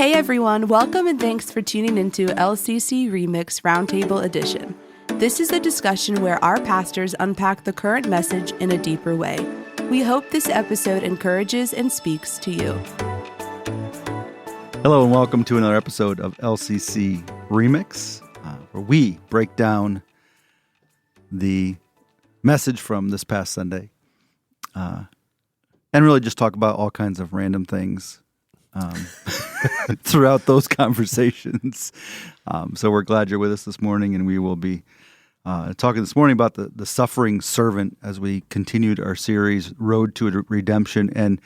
Hey everyone, welcome and thanks for tuning into LCC Remix Roundtable Edition. This is a discussion where our pastors unpack the current message in a deeper way. We hope this episode encourages and speaks to you. Hello and welcome to another episode of LCC Remix, where we break down the message from this past Sunday and really just talk about all kinds of random things throughout those conversations. So we're glad you're with us this morning, and we will be talking this morning about the suffering servant as we continued our series, Road to Redemption. And,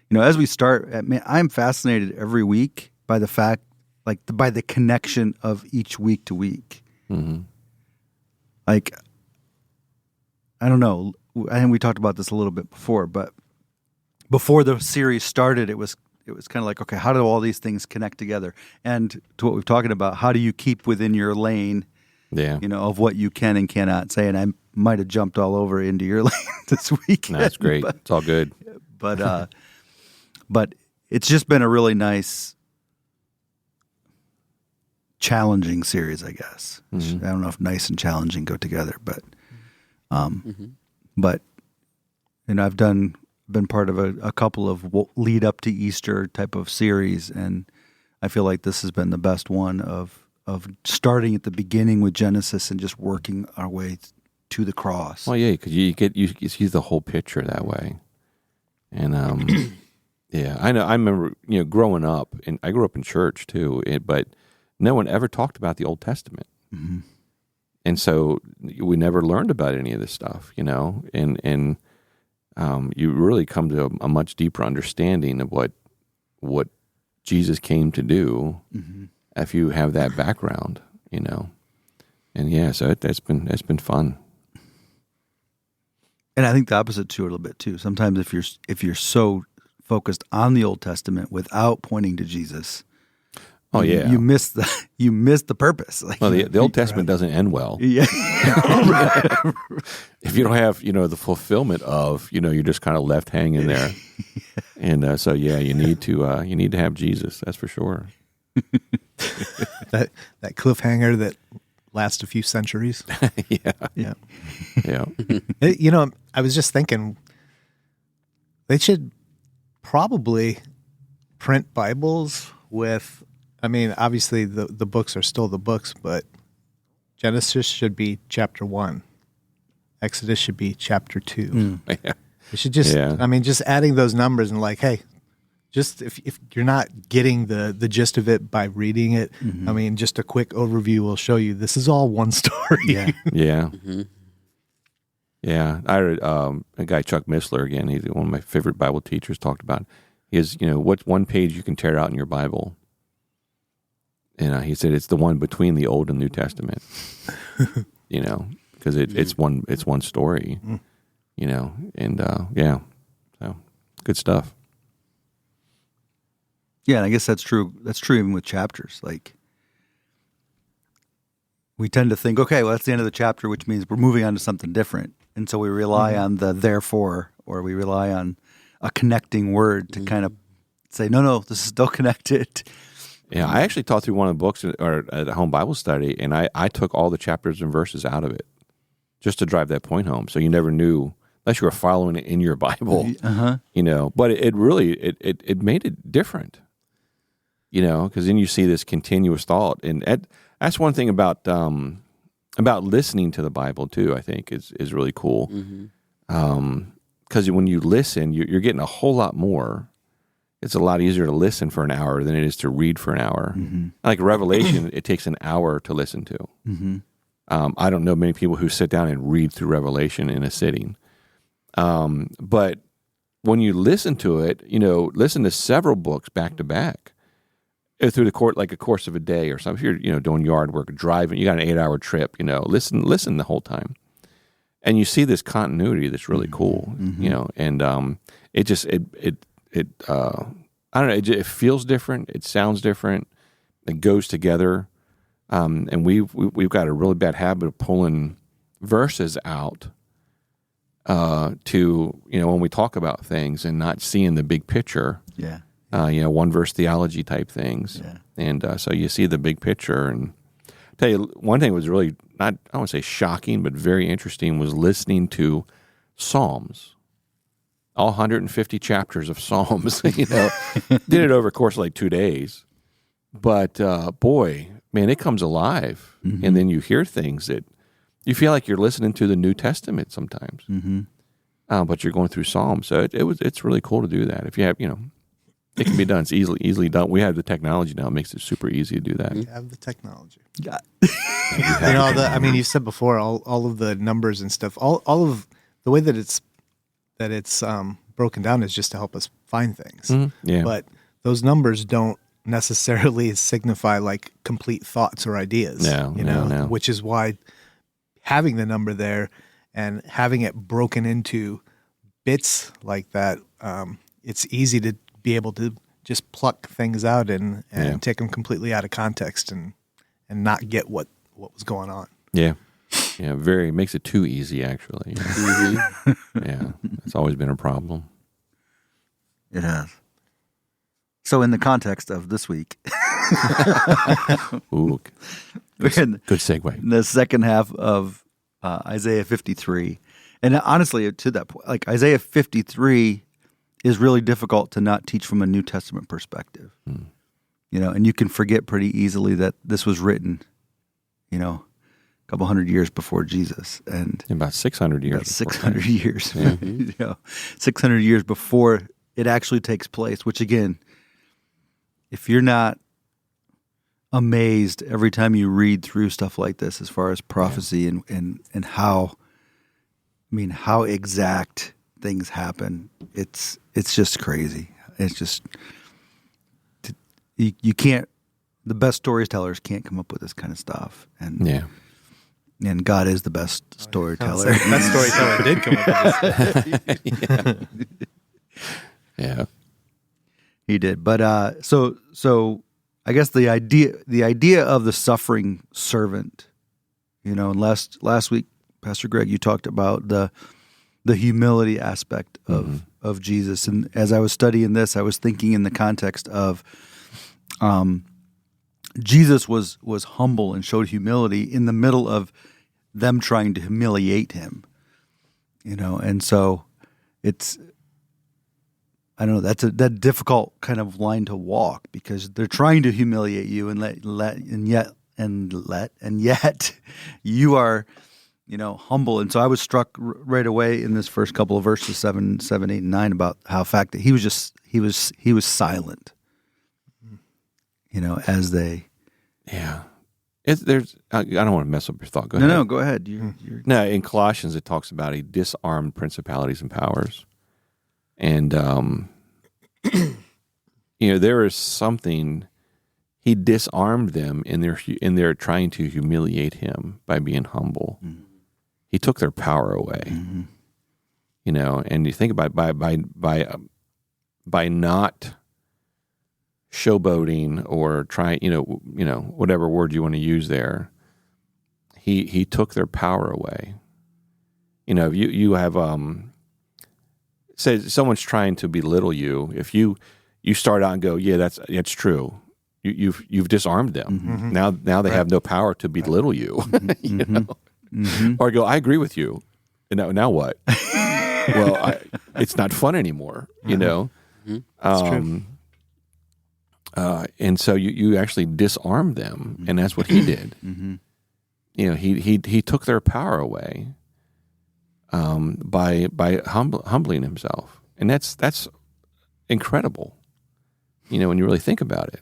you know, as we start, I'm fascinated every week by the fact, by the connection of each week to week. Mm-hmm. Like, I don't know, I think we talked about this a little bit before, but before the series started, it was kind of like, okay, how do all these things connect together? And to what we've talking about, how do you keep within your lane, of what you can and cannot say? And I might have jumped all over into your lane this week. No, that's great. It's all good. But it's just been a really nice, challenging series, I guess. Mm-hmm. I don't know if nice and challenging go together, but I've been part of a couple of lead up to Easter type of series, and I feel like this has been the best one of starting at the beginning with Genesis and just working our way to the cross. Well, yeah, because you see the whole picture that way, and yeah, I know. I remember growing up, and I grew up in church too, but no one ever talked about the Old Testament, mm-hmm. and so we never learned about any of this stuff, and you really come to a much deeper understanding of what Jesus came to do, mm-hmm. if you have that background, and yeah, so that's been fun. And I think the opposite too, a little bit too. Sometimes if you're so focused on the Old Testament without pointing to Jesus, oh yeah, you miss the purpose. Well, the Old Testament doesn't end well. Yeah. If you don't have the fulfillment of you're just kind of left hanging there, and so yeah, you need to have Jesus. That's for sure. that cliffhanger that lasts a few centuries. Yeah. I was just thinking they should probably print Bibles with. I mean, obviously the books are still the books, but Genesis should be chapter 1. Exodus should be chapter 2. Yeah. It should just, just adding those numbers and hey, just if you're not getting the gist of it by reading it, mm-hmm. Just a quick overview will show you this is all one story. Yeah. Yeah. Mm-hmm. Yeah. I heard a guy, Chuck Missler, again, he's one of my favorite Bible teachers, talked about is, what's one page you can tear out in your Bible? And he said it's the one between the Old and New Testament, because it's one story, and yeah, so good stuff. Yeah, and I guess that's true. That's true even with chapters. Like, we tend to think, okay, well, that's the end of the chapter, which means we're moving on to something different, and so we rely on the therefore, or we rely on a connecting word to kind of say, no, this is still connected. Yeah, I actually taught through one of the books at a home Bible study, and I took all the chapters and verses out of it just to drive that point home. So you never knew, unless you were following it in your Bible, But it really it made it different, because then you see this continuous thought, and that's one thing about listening to the Bible too. I think is really cool, because when you listen, you're getting a whole lot more. It's a lot easier to listen for an hour than it is to read for an hour. Mm-hmm. Like Revelation, it takes an hour to listen to. Mm-hmm. I don't know many people who sit down and read through Revelation in a sitting. But when you listen to it, listen to several books back to back through the course of a day or something. If you're doing yard work, driving, you got an 8-hour trip. Listen the whole time, and you see this continuity that's really cool. Mm-hmm. And it just I don't know. It feels different. It sounds different. It goes together. And we've got a really bad habit of pulling verses out to when we talk about things and not seeing the big picture. Yeah. one verse theology type things. Yeah. And so you see the big picture. And I'll tell you, one thing was really not, I don't want to say shocking, but very interesting was listening to Psalms. All 150 chapters of Psalms, did it over a course of like 2 days. But boy, man, it comes alive. Mm-hmm. And then you hear things that you feel like you're listening to the New Testament sometimes. Mm-hmm. But you're going through Psalms. So it's really cool to do that. If you have, it can be done. It's easily done. We have the technology now. It makes it super easy to do that. We have the technology. Yeah. You said before, all of the numbers and stuff, all of the way that it's broken down is just to help us find things. Mm-hmm. Yeah. But those numbers don't necessarily signify like complete thoughts or ideas. No. Which is why having the number there and having it broken into bits like that, it's easy to be able to just pluck things out and take them completely out of context and not get what was going on. Yeah. Yeah, makes it too easy, actually. Yeah, it's always been a problem. It has. So in the context of this week, Ooh, good segue. In the second half of Isaiah 53, and honestly, to that point, like Isaiah 53 is really difficult to not teach from a New Testament perspective. And you can forget pretty easily that this was written, a couple hundred years before Jesus, and about 600 years. About 600 years, 600 years before it actually takes place. Which again, if you're not amazed every time you read through stuff like this, as far as prophecy and how exact things happen, it's just crazy. It's just you can't. The best storytellers can't come up with this kind of stuff, and God is the best storyteller. The best storyteller did come up with this. Yeah, he did. But so I guess the idea of the suffering servant, and last week, Pastor Greg, you talked about the humility aspect of Jesus, and as I was studying this, I was thinking in the context of Jesus was humble and showed humility in the middle of them trying to humiliate him, and so it's, I don't know, that's a difficult kind of line to walk, because they're trying to humiliate you and yet you are, humble. And so I was struck right away in this first couple of verses 7, 8, and 9 about how fact that he was silent. As they, there's. I don't want to mess up your thought. Go ahead. No, go ahead. No, in Colossians it talks about he disarmed principalities and powers, and there is something. He disarmed them in their trying to humiliate him by being humble. Mm-hmm. He took their power away. Mm-hmm. And you think about by not showboating or trying, whatever word you want to use there, he took their power away. You have say someone's trying to belittle you. If you start out and go, yeah, that's true. You've disarmed them. Mm-hmm. Now they have no power to belittle you. Mm-hmm. Or go, I agree with you. And now what? Well, it's not fun anymore. Mm-hmm. That's true. And so you actually disarmed them, and that's what he did. Mm-hmm. He took their power away by humbling himself, and that's incredible. When you really think about it.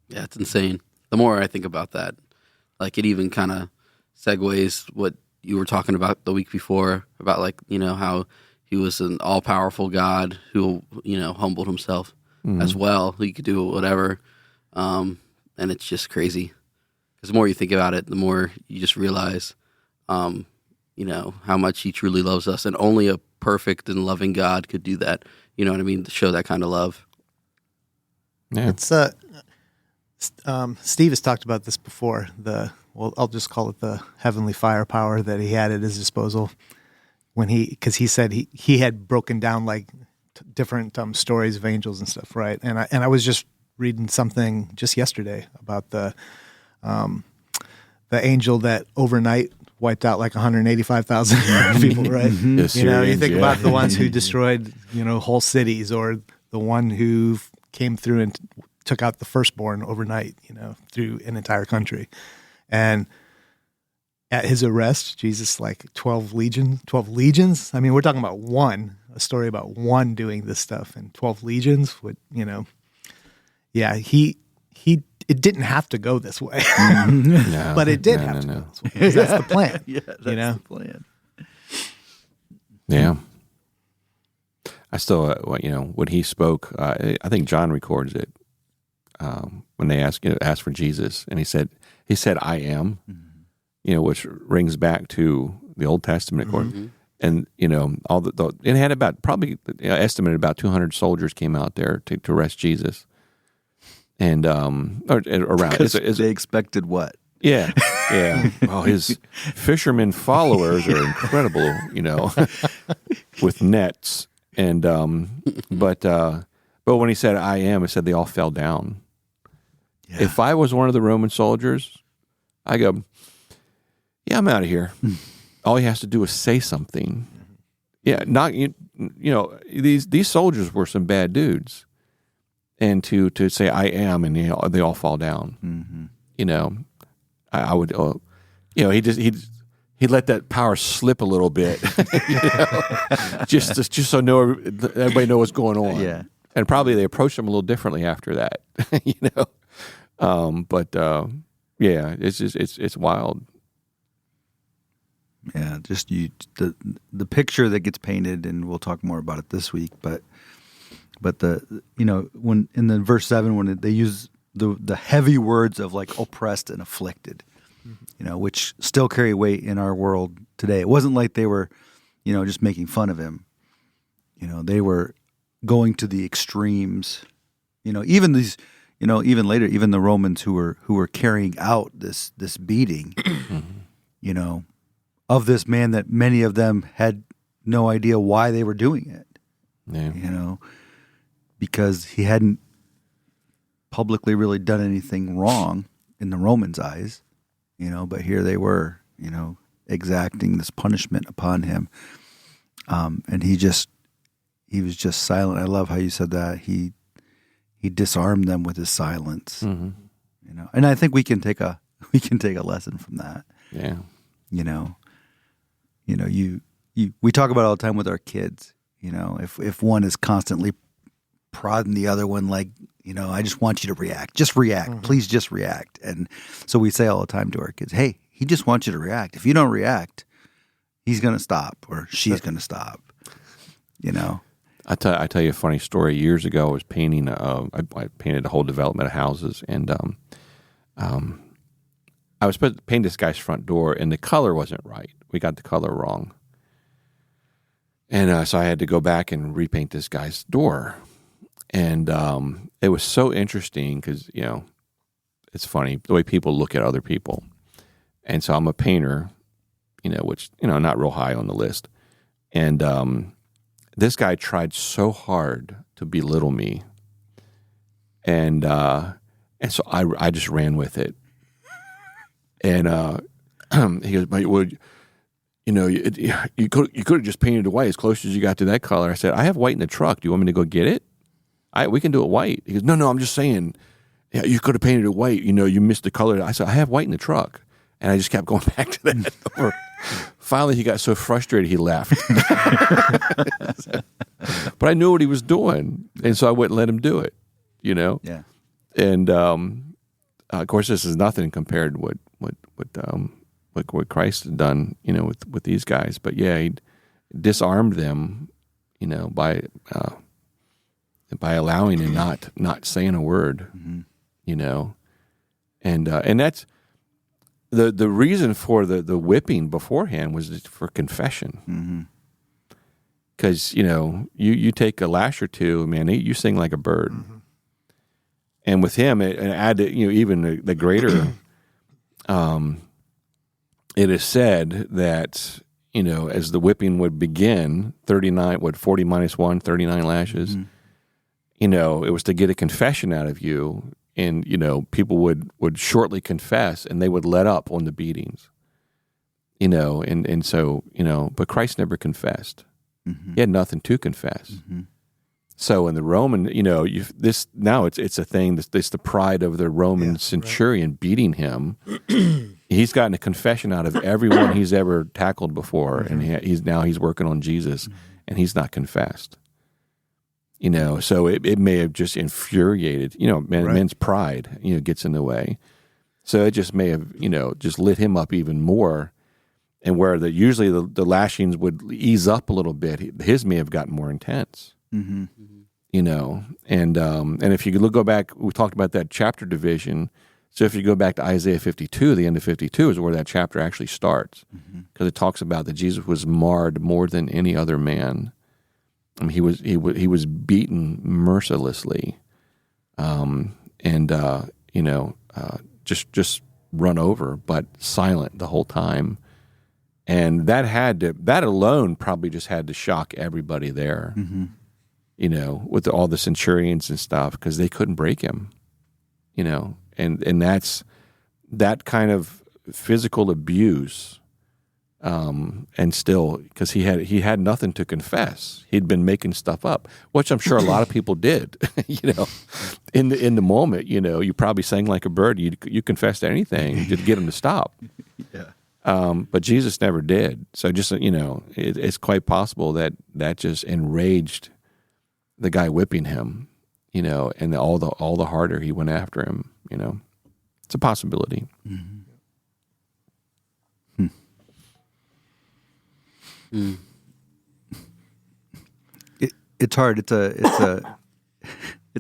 Yeah, it's insane. The more I think about that, like it even kind of segues what you were talking about the week before about how he was an all-powerful God who humbled himself. Mm-hmm. As well. He could do whatever. And it's just crazy. Because the more you think about it, the more you just realize, how much he truly loves us. And only a perfect and loving God could do that. You know what I mean? To show that kind of love. Yeah. It's Steve has talked about this before. I'll just call it the heavenly firepower that he had at his disposal because he said he had broken down different stories of angels and stuff, right? And I was just reading something just yesterday about the angel that overnight wiped out like 185,000 people, right? You think about the ones who destroyed, whole cities, or the one who came through and took out the firstborn overnight, through an entire country. And at his arrest, Jesus, like 12 legions. I mean, we're talking about a story about one doing this stuff, and 12 legions would, it didn't have to go this way, No, but it did have to go this way. 'Cause that's the plan. That's the plan. Yeah. I still, when he spoke, I think John records it when they asked for Jesus, and he said, "I am," which rings back to the Old Testament, of course. And all it had about probably estimated about 200 soldiers came out there to arrest Jesus, and or around. They expected what? Yeah. Well, his fishermen followers are incredible, with nets. And but when he said "I am," it said they all fell down. Yeah. If I was one of the Roman soldiers, I go, "Yeah, I'm out of here." All he has to do is say something. Yeah, not these soldiers were some bad dudes, and to say "I am" and they all fall down. I would, he let that power slip a little bit, just so everybody know what's going on. Yeah, and probably they approached him a little differently after that. It's wild. Yeah, just the picture that gets painted, and we'll talk more about it this week. But when in the verse 7, when they use the heavy words of like oppressed and afflicted, which still carry weight in our world today. It wasn't like they were, just making fun of him. They were going to the extremes. Even these, even later, even the Romans who were carrying out this beating, of this man that many of them had no idea why they were doing it. Yeah. Because he hadn't publicly really done anything wrong in the Romans' eyes, but here they were, exacting this punishment upon him. And he was just silent. I love how you said that. He disarmed them with his silence. And I think we can take a lesson from that. Yeah. We talk about it all the time with our kids. If one is constantly prodding the other one, like, I just want you to react. Just react. Please just react. And so we say all the time to our kids, hey, he just wants you to react. If you don't react, he's going to stop, or she's going to stop. I tell you a funny story. Years ago, I was painting. I painted a whole development of houses, and I was supposed to paint this guy's front door, and the color wasn't right. We got the color wrong, and so I had to go back and repaint this guy's door. And it was so interesting because it's funny the way people look at other people. And so I'm a painter, which not real high on the list. And this guy tried so hard to belittle me, and so I just ran with it. And he goes, "But you could have just painted it white as close as you got to that color." I said, "I have white in the truck. Do you want me to go get it? We can do it white." He goes, No, I'm just saying, yeah, you could have painted it white. You missed the color. I said, "I have white in the truck." And I just kept going back to that. Finally, he got so frustrated, he left. But I knew what he was doing, and so I wouldn't let him do it, Yeah. And, of course, this is nothing compared to what Christ had done, with these guys. But, yeah, he disarmed them, by allowing and not saying a word, and that's the reason for the whipping beforehand was for confession, because you take a lash or two, man, you sing like a bird, and with him it added even the greater. It is said that as the whipping would begin, 40 minus 1, 39 lashes, it was to get a confession out of you. And, people would shortly confess and they would let up on the beatings, and so, but Christ never confessed. He had nothing to confess. So in the Roman, it's a thing. It's the pride of the Roman centurion beating him. He's gotten a confession out of everyone he's ever tackled before, and he's working on Jesus, and he's not confessed. So it may have just infuriated. Men's pride, gets in the way. So it just may have, just lit him up even more. And where usually the lashings would ease up a little bit, his may have gotten more intense. And if you go back, we talked about that chapter division. So if you go back to Isaiah 52, the end of 52 is where that chapter actually starts, because it talks about that Jesus was marred more than any other man. I mean, he was beaten mercilessly, just run over, but silent the whole time. And that alone probably just had to shock everybody there, with all the centurions and stuff, because they couldn't break him, and that's that kind of physical abuse, and still, because he had nothing to confess. He'd been making stuff up, which I'm sure a lot of people did, in the moment, you probably sang like a bird. You confessed anything to get him to stop. Yeah. But Jesus never did. So just, it's quite possible that just enraged the guy whipping him, and all the harder he went after him, It's a possibility. It's hard. It's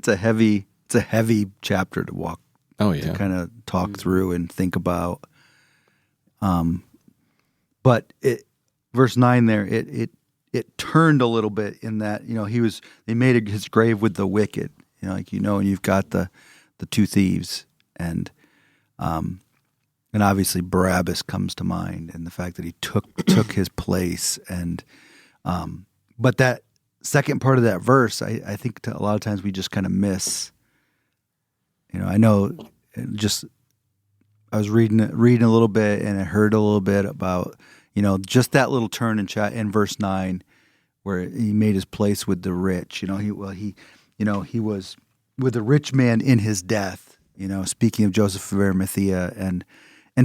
a heavy chapter to walk. Oh yeah. To kind of talk through and think about. But verse 9 there, it turned a little bit in that, they made his grave with the wicked, and you've got the two thieves, and obviously Barabbas comes to mind, and the fact that he took his place, and but that second part of that verse, I think a lot of times we just kind of miss. I know, I was reading a little bit, and I heard a little bit about, just that little turn in verse 9, where he made his place with the rich. He was with the rich man in his death. Speaking of Joseph of Arimathea, and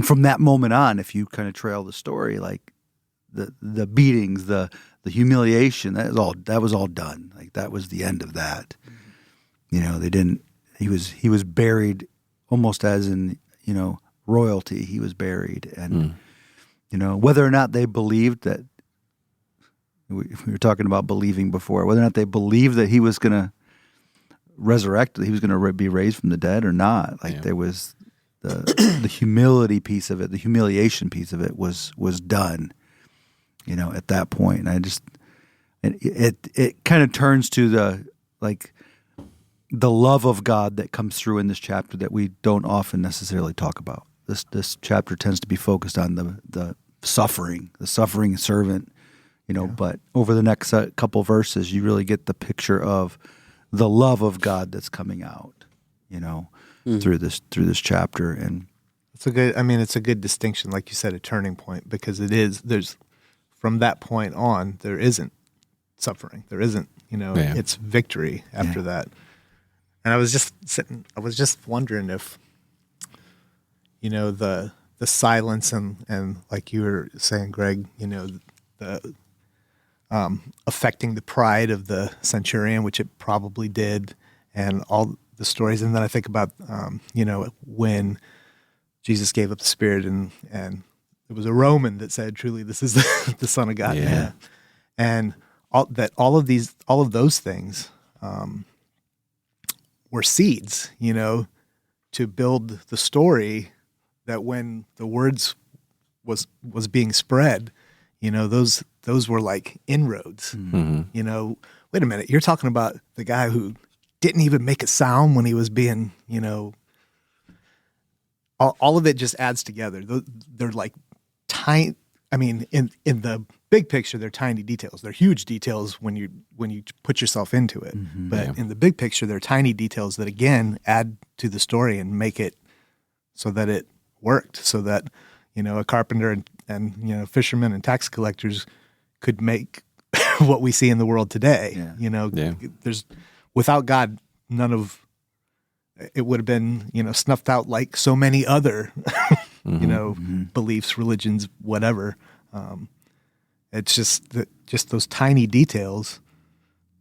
from that moment on, if you kind of trail the story, like the beatings, the humiliation, that was all done. Like that was the end of that. They didn't. He was buried almost as in royalty. He was buried, and whether or not they believed that, we were talking about believing before, whether or not they believed that he was going to resurrect, that he was going to be raised from the dead or not. There was the humility piece of it, the humiliation piece of it was done, at that point. And it kind of turns to the love of God that comes through in this chapter that we don't often necessarily talk about. This chapter tends to be focused on the suffering servant, but over the next couple verses, you really get the picture of the love of God that's coming out, through this chapter. And it's a good distinction, like you said, a turning point, because there's from that point on, there isn't suffering. There isn't, it's victory after that. And I was just wondering if, the silence and like you were saying, Greg, the affecting the pride of the centurion, which it probably did, and all the stories. And then I think about, when Jesus gave up the spirit and it was a Roman that said, truly, this is the Son of God. Yeah. And all of those things, were seeds, to build the story that when the words was being spread, those were like inroads. Mm-hmm. Wait a minute, you're talking about the guy who didn't even make a sound when he was being, all of it just adds together. They're like tiny. I mean, in the big picture, they're tiny details. They're huge details when you put yourself into it. But in the big picture, they're tiny details that again add to the story and make it so that it worked. So that a carpenter and fishermen and tax collectors could make what we see in the world today. There's without God, none of it would have been snuffed out like so many other beliefs, religions, whatever. It's just those tiny details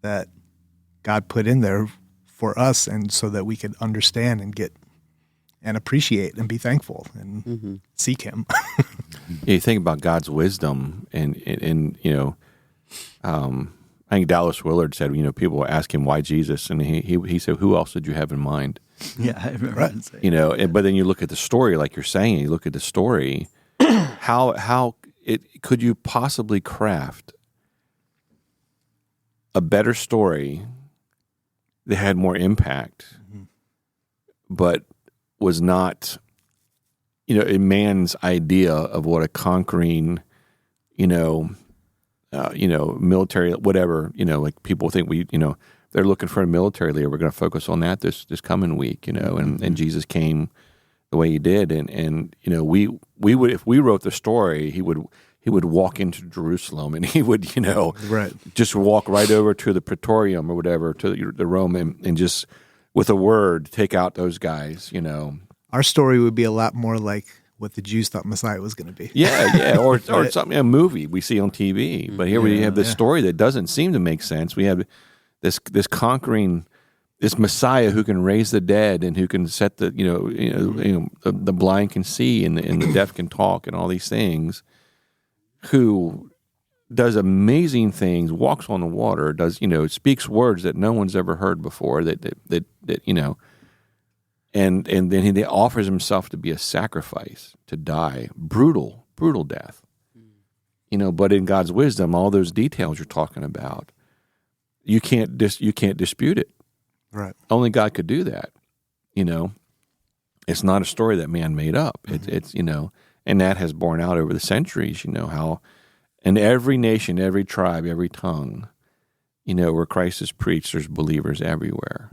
that God put in there for us, and so that we could understand and get and appreciate and be thankful and seek Him. You think about God's wisdom, and I think Dallas Willard said, people ask him why Jesus, and he said, "Who else did you have in mind?" Yeah, I remember him saying. But then you look at the story, like you're saying, you look at the story. How could you possibly craft a better story that had more impact, but was not, a man's idea of what a conquering, military, whatever, like people think they're looking for a military leader. We're going to focus on that this coming week, and Jesus came the way he did. And we would, if we wrote the story, he would walk into Jerusalem and he would, just walk right over to the Praetorium or whatever, to the Rome, and just with a word take out those guys, Our story would be a lot more like what the Jews thought Messiah was going to be. Yeah, or something, a movie we see on TV. But here we have this story that doesn't seem to make sense. We have this conquering, this Messiah who can raise the dead and who can set the the blind can see and the deaf can talk and all these things, who does amazing things, walks on the water, does speaks words that no one's ever heard before. That and then he offers himself to be a sacrifice, to die, brutal death. But in God's wisdom, all those details you're talking about, you can't dispute it. Right. Only God could do that. It's not a story that man made up. It's and that has borne out over the centuries. How in every nation, every tribe, every tongue, where Christ is preached, there's believers everywhere.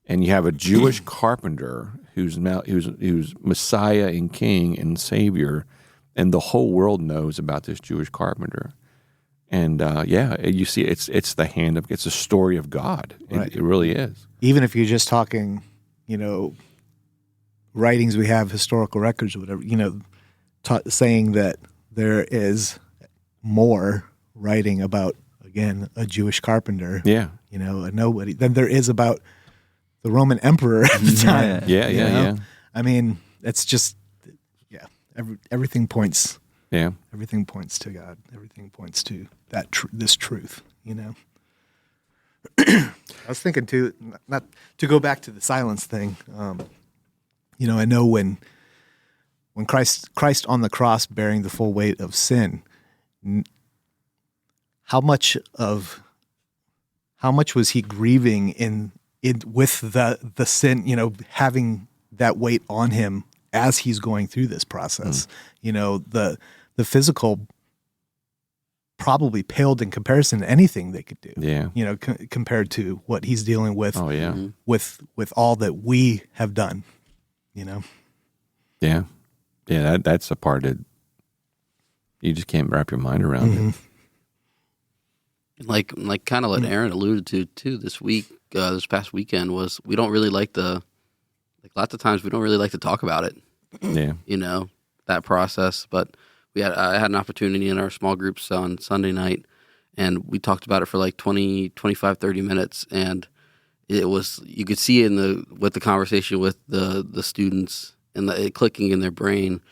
And you have a Jewish carpenter who's Messiah and King and Savior, and the whole world knows about this Jewish carpenter. And you see, it's it's a story of God. It really is. Even if you're just talking, writings we have, historical records or whatever, saying that there is more writing about, again, a Jewish carpenter, a nobody, than there is about the Roman emperor at the time. Yeah. I mean, it's just, everything points. Yeah. Everything points to God. Everything points to that this truth. I was thinking too, not to go back to the silence thing. I know when Christ on the cross bearing the full weight of sin, how much was he grieving in with the sin, having that weight on him as he's going through this process. The physical probably paled in comparison to anything they could do. Yeah. Compared to what he's dealing with. Oh yeah. With all that we have done. Yeah. Yeah. That's a part that you just can't wrap your mind around it. Like kind of what Aaron alluded to too this week, this past weekend, was we don't really lots of times we don't really like to talk about it. Yeah. That process. But I had an opportunity in our small groups on Sunday night, and we talked about it for like 20, 25, 30 minutes. And it was, you could see with the conversation with the students and it clicking in their brain,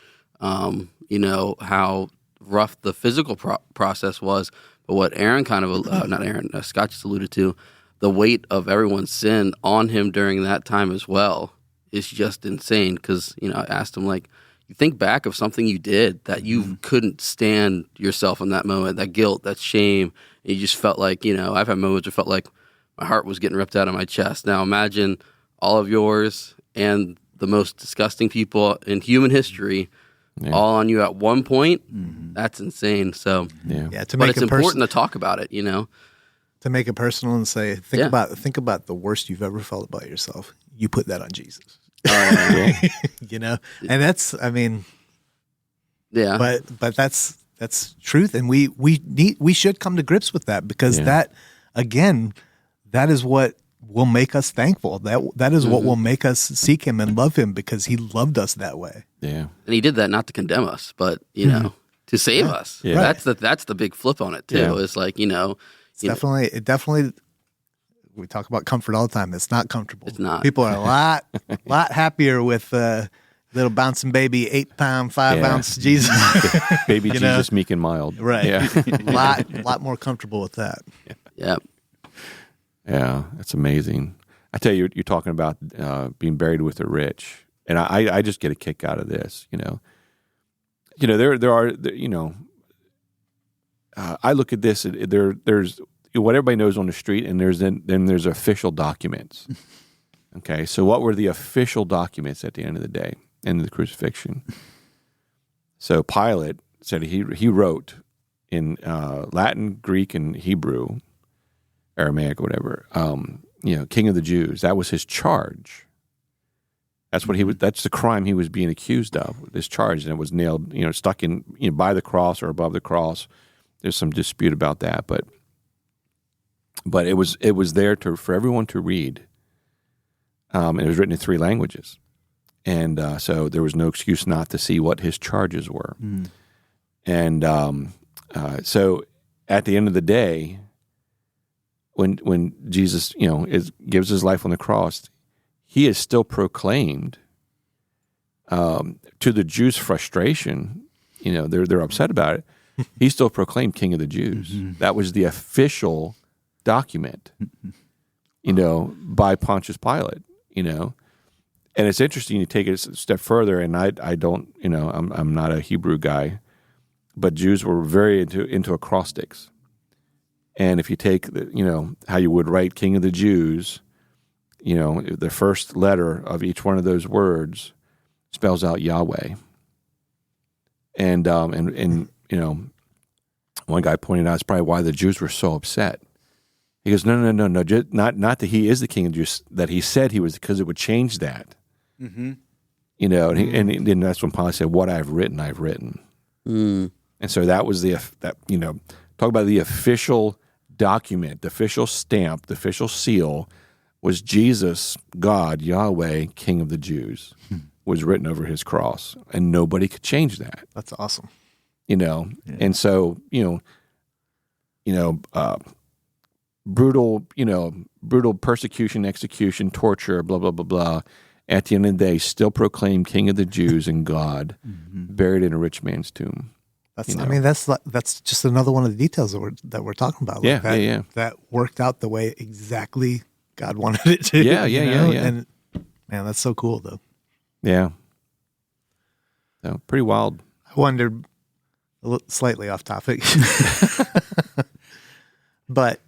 how rough the physical process was. But what Aaron Scott just alluded to, the weight of everyone's sin on him during that time as well is just insane. Because, I asked him, you think back of something you did that you couldn't stand yourself in that moment, that guilt, that shame. And you just felt like, I've had moments where it felt like my heart was getting ripped out of my chest. Now imagine all of yours and the most disgusting people in human history all on you at one point, that's insane. So, To but make it's it important to talk about it, to make it personal and say, think about the worst you've ever felt about yourself. You put that on Jesus. And that's, but that's truth, and we should come to grips with that, because that is what will make us thankful. That is what will make us seek him and love him, because he loved us that way. And he did that not to condemn us, but to save us. That's the big flip on it too. It's like it's definitely. We talk about comfort all the time. It's not comfortable. It's not. People are a lot happier with little bouncing baby 8-pound 5-ounce Jesus. Baby Jesus, meek and mild. Right. Yeah. lot more comfortable with that. Yeah. Yeah, that's amazing. I tell you, you're talking about being buried with the rich, and I just get a kick out of this. There are. I look at this. There's what everybody knows on the street, and there's official documents. Okay, so what were the official documents at the end of the day, end of the crucifixion? So Pilate said he wrote in Latin, Greek, and Hebrew, Aramaic, whatever. King of the Jews. That was his charge. That's what he was. That's the crime he was being accused of. This charge, and it was nailed. Stuck in by the cross or above the cross. There's some dispute about that, but it was there for everyone to read. And it was written in 3 languages, and so there was no excuse not to see what his charges were. And so at the end of the day, when Jesus gives his life on the cross, he is still proclaimed to the Jews' frustration. They're upset about it. He's still proclaimed King of the Jews. That was the official document, by Pontius Pilate. And it's interesting. You take it a step further, and I don't, I'm not a Hebrew guy, but Jews were very into acrostics. And if you take how you would write King of the Jews, the first letter of each one of those words spells out Yahweh. And one guy pointed out it's probably why the Jews were so upset. He goes, no, not that he is the King of the Jews, that he said he was, because it would change that. And that's when Pilate said, "What I've written, I've written." And so that was talk about the official document, the official stamp, the official seal was Jesus, God, Yahweh, King of the Jews, was written over his cross, and nobody could change that. That's awesome. And so brutal persecution, execution, torture, blah blah blah blah. At the end of the day, still proclaimed King of the Jews and God, buried in a rich man's tomb. That's just another one of the details that we're talking about. That worked out the way exactly God wanted it to. Yeah. And man, that's so cool, though. Yeah. So pretty wild. I wondered, slightly off topic, but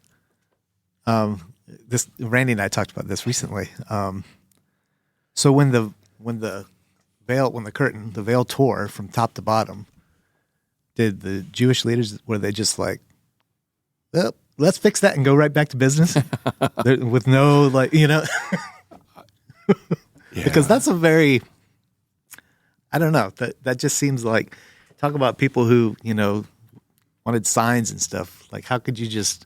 this Randy and I talked about this recently. So when the veil tore from top to bottom, did the Jewish leaders, were they just like, well, let's fix that and go right back to business with no because that's a very, I don't know, that just seems like, talk about people who wanted signs and stuff. Like, how could you just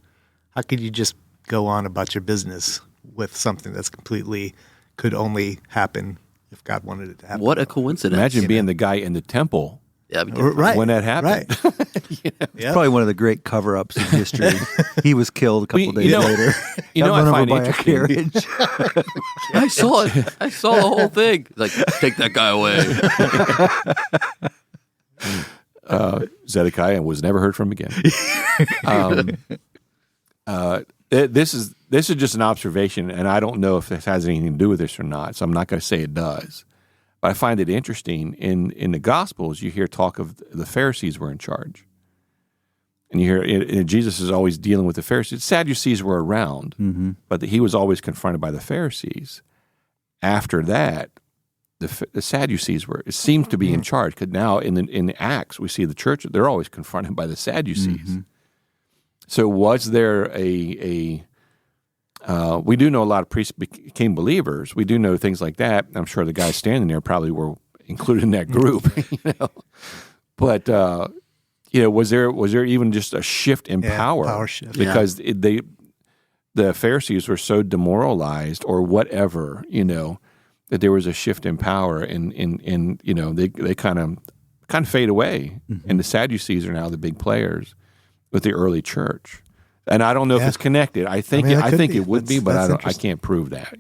go on about your business with something that's completely could only happen if God wanted it to happen? What a coincidence! Imagine being the guy in the temple. Yeah, right. When that happened. Right. It's probably one of the great cover-ups in history. He was killed a couple days later. I find by a carriage. I saw it. I saw the whole thing. Like, take that guy away. Zedekiah was never heard from again. This is just an observation, and I don't know if this has anything to do with this or not, so I'm not going to say it does. But I find it interesting. In the Gospels, you hear talk of the Pharisees were in charge. And you hear Jesus is always dealing with the Pharisees. Sadducees were around, but he was always confronted by the Pharisees. After that, the Sadducees it seems to be in charge, because now in the Acts we see the church, they're always confronted by the Sadducees. So was there we do know a lot of priests became believers. We do know things like that. I'm sure the guys standing there probably were included in that group, But was there even just a shift in power? Power shift. Because the Pharisees were so demoralized or whatever, that there was a shift in power, and they kind of fade away, and the Sadducees are now the big players with the early church. And I don't know if it's connected. I think it would be, but I can't prove that,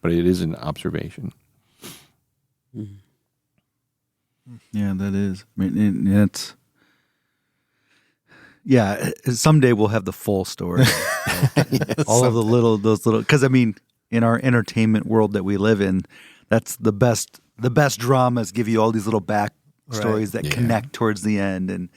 But it is an observation. Yeah, that is. I mean, it's. Yeah, someday we'll have the full story. All of those little, because I mean, in our entertainment world that we live in, that's the best dramas give you all these little back stories that connect towards the end, and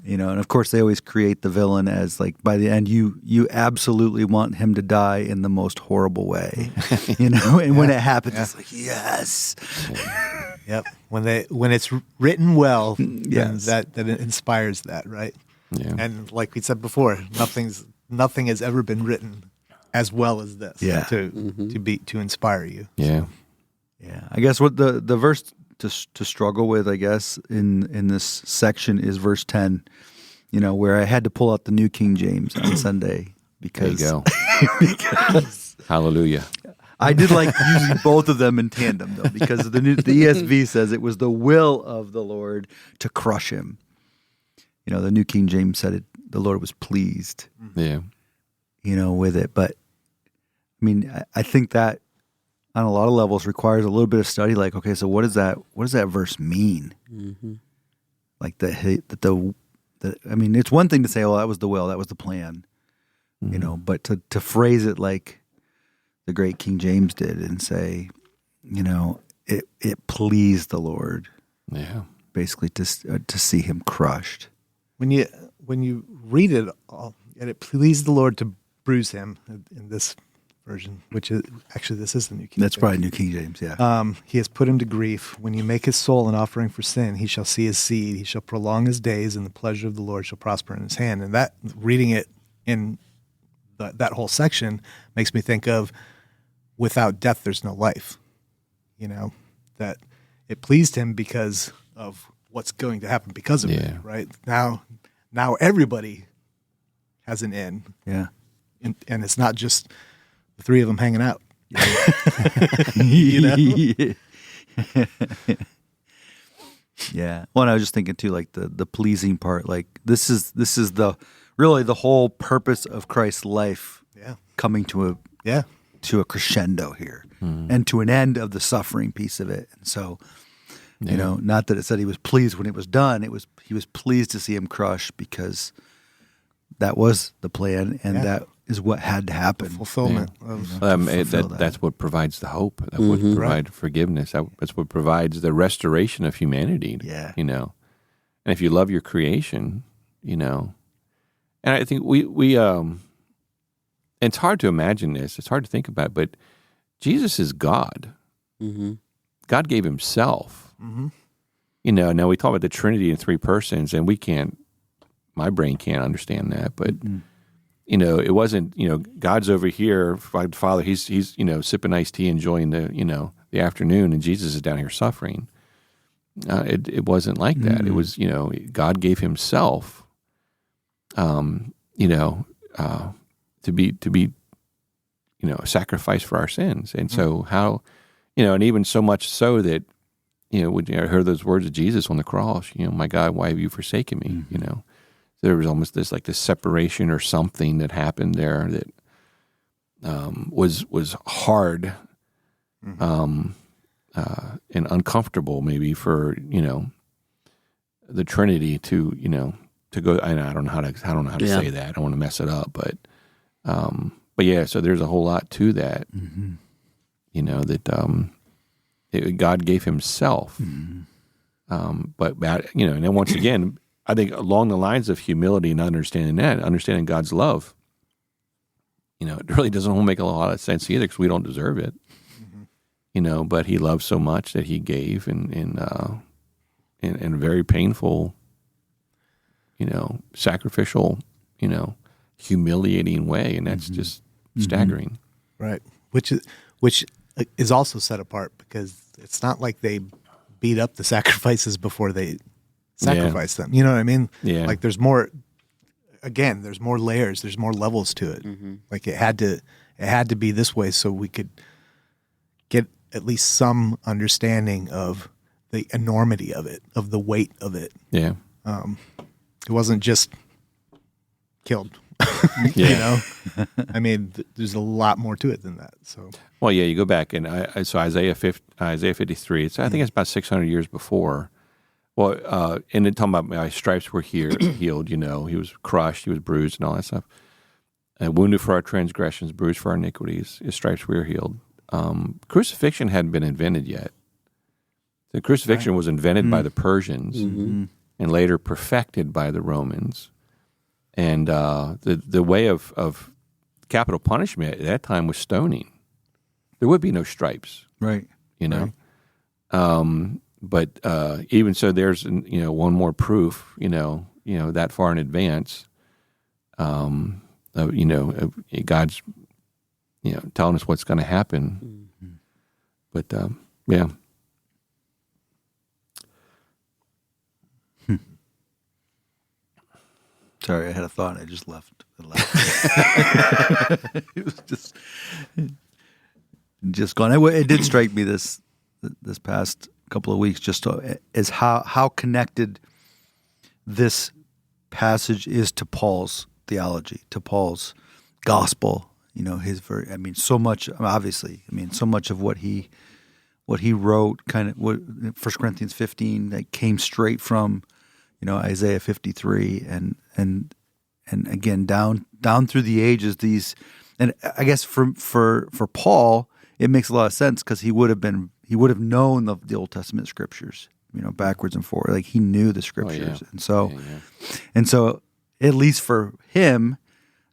and of course they always create the villain as like by the end you absolutely want him to die in the most horrible way, and when it happens, it's like yes. Yep. When it's written well, then that it inspires that, right? Yeah. And like we said before, nothing has ever been written as well as this. Yeah. To inspire you. Yeah. Yeah. I guess what the verse to struggle with, I guess, in this section is verse 10, where I had to pull out the New King James on Sunday because there you go. because Hallelujah. I did like using both of them in tandem, though, because the ESV says it was the will of the Lord to crush him. The New King James said the Lord was pleased, Yeah. With it. But, I mean, I think that on a lot of levels requires a little bit of study. Like, okay, so what does that verse mean? Like I mean, it's one thing to say, oh, that was the will, that was the plan, but to phrase it like the great King James did and say, it pleased the Lord, basically to see him crushed. When you read it all, and it pleased the Lord to bruise him in this version, which is actually this is the New King James. That's probably New King James, yeah. He has put him to grief. When you make his soul an offering for sin, he shall see his seed. He shall prolong his days, and the pleasure of the Lord shall prosper in his hand. And that reading it in that whole section makes me think of without death, there's no life. That it pleased him because of what's going to happen because of it, right? Now everybody has an end. Yeah. And it's not just the three of them hanging out. Yeah. Well, and I was just thinking too, like the pleasing part, like this is the really the whole purpose of Christ's life coming to a crescendo here and to an end of the suffering piece of it. And so, not that it said he was pleased when it was done, he was pleased to see him crushed because that was the plan and that is what had to happen. The fulfillment. That's what provides the hope. That would provide forgiveness. That's what provides the restoration of humanity. Yeah. And if you love your creation, and I think we and it's hard to imagine this. It's hard to think about, but Jesus is God. God gave himself. Now we talk about the Trinity in three persons, and my brain can't understand that, but it wasn't, God's over here, Father, he's sipping iced tea, enjoying the afternoon, and Jesus is down here suffering. It wasn't like that. It was, God gave himself, to be, a sacrifice for our sins. And so how, and even so much so that, when I heard those words of Jesus on the cross, my God, why have you forsaken me? There was almost this separation or something that happened there that was hard and uncomfortable maybe for the Trinity to go. And I don't know how to say that. I don't want to mess it up, but yeah. So there's a whole lot to that. God gave himself, but and then once again. I think along the lines of humility and understanding God's love, it really doesn't make a lot of sense either because we don't deserve it. but he loved so much that he gave in a very painful, sacrificial, humiliating way, and that's just staggering. Right. Which is also set apart because it's not like they beat up the sacrifices before they sacrifice them. You know what I mean? Yeah. Like there's more layers, there's more levels to it. Like it had to be this way so we could get at least some understanding of the enormity of it, of the weight of it. Yeah. It wasn't just killed. Yeah. I mean, there's a lot more to it than that. So, Well, yeah, you go back and so Isaiah 53. I think it's about 600 years before. Well, and then talking about my stripes were healed. He was crushed, he was bruised, and all that stuff. Wounded for our transgressions, bruised for our iniquities. His stripes were healed. Crucifixion hadn't been invented yet. The crucifixion was invented by the Persians and later perfected by the Romans. And the way of capital punishment at that time was stoning. There would be no stripes, Right. Right. But even so, there's one more proof, that far in advance. God's telling us what's going to happen. But yeah. Sorry, I had a thought. I just left. It was just gone. It did strike me this past couple of weeks just as how connected this passage is to Paul's theology, to Paul's gospel. So much. Obviously, so much of what he wrote, kind of what 1 Corinthians 15, that came straight from Isaiah 53, and again down through the ages. These, and I guess for Paul, it makes a lot of sense because he would have known the Old Testament scriptures, backwards and forward. Like he knew the scriptures, and so at least for him,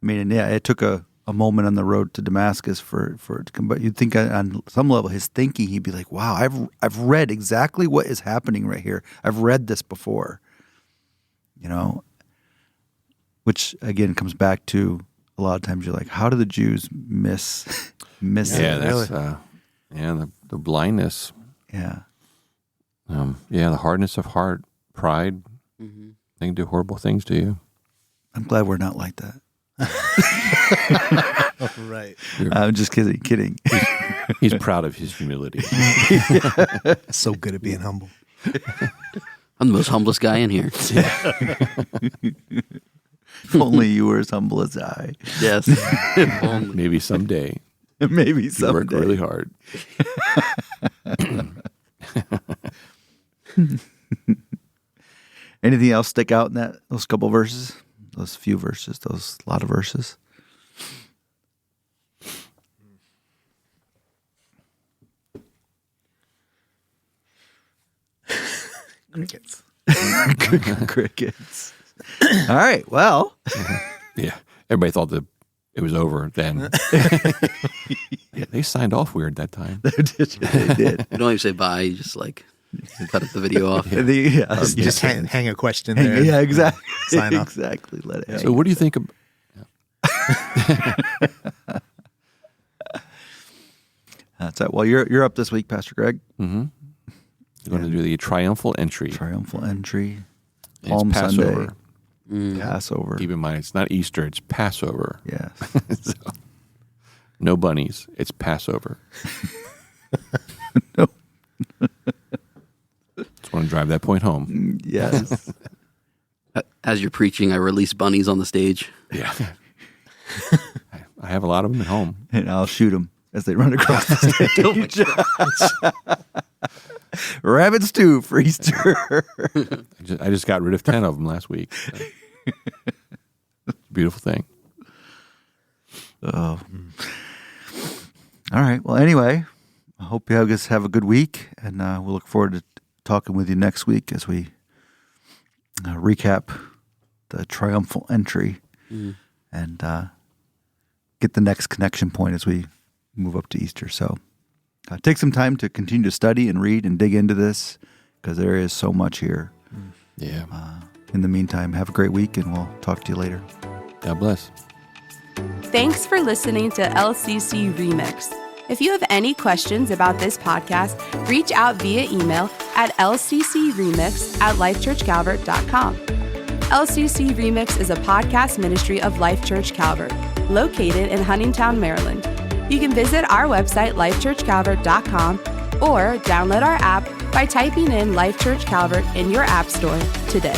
it took a moment on the road to Damascus for it to come. But you'd think on some level, his thinking, he'd be like, "Wow, I've read exactly what is happening right here. I've read this before." Which again comes back to a lot of times you're like, how do the Jews miss it? Yeah, that's the blindness. Yeah. The hardness of heart, pride. They can do horrible things to you. I'm glad we're not like that. right. I'm just kidding. He's proud of his humility. So good at being humble. I'm the most humblest guy in here. If only you were as humble as I. Yes. Maybe someday. Maybe You someday. work really hard. Anything else stick out in those couple verses? Those few verses, those lot of verses? Crickets. Crickets. All right. Well. Yeah. Everybody thought that it was over then. They signed off weird that time. They did. You don't even say bye. You just cut the video off. You just hang a question there. Yeah, exactly. Sign off. Exactly. Let it hang. So what do you think of... That's it. Well, you're up this week, Pastor Greg. Mm-hmm. You're going to do the triumphal entry. Triumphal entry. And it's Palm Passover. Sunday. Passover. Keep in mind, it's not Easter, it's Passover. Yes. So, no bunnies, it's Passover. No. Just want to drive that point home. Yes. As you're preaching, I release bunnies on the stage. Yeah. I have a lot of them at home. And I'll shoot them as they run across the stage. Rabbit stew for Easter. I just got rid of 10 of them last week. So. It's a beautiful thing. Oh. All right. Well, anyway, I hope you guys have a good week, and we'll look forward to talking with you next week as we recap the triumphal entry and get the next connection point as we move up to Easter. So take some time to continue to study and read and dig into this, because there is so much here. Yeah. In the meantime, have a great week, and we'll talk to you later. God bless. Thanks for listening to LCC Remix. If you have any questions about this podcast, reach out via email at lccremix@lifechurchcalvert.com. LCC Remix is a podcast ministry of Life Church Calvert, located in Huntingtown, Maryland. You can visit our website, lifechurchcalvert.com, or download our app by typing in Life Church Calvert in your app store today.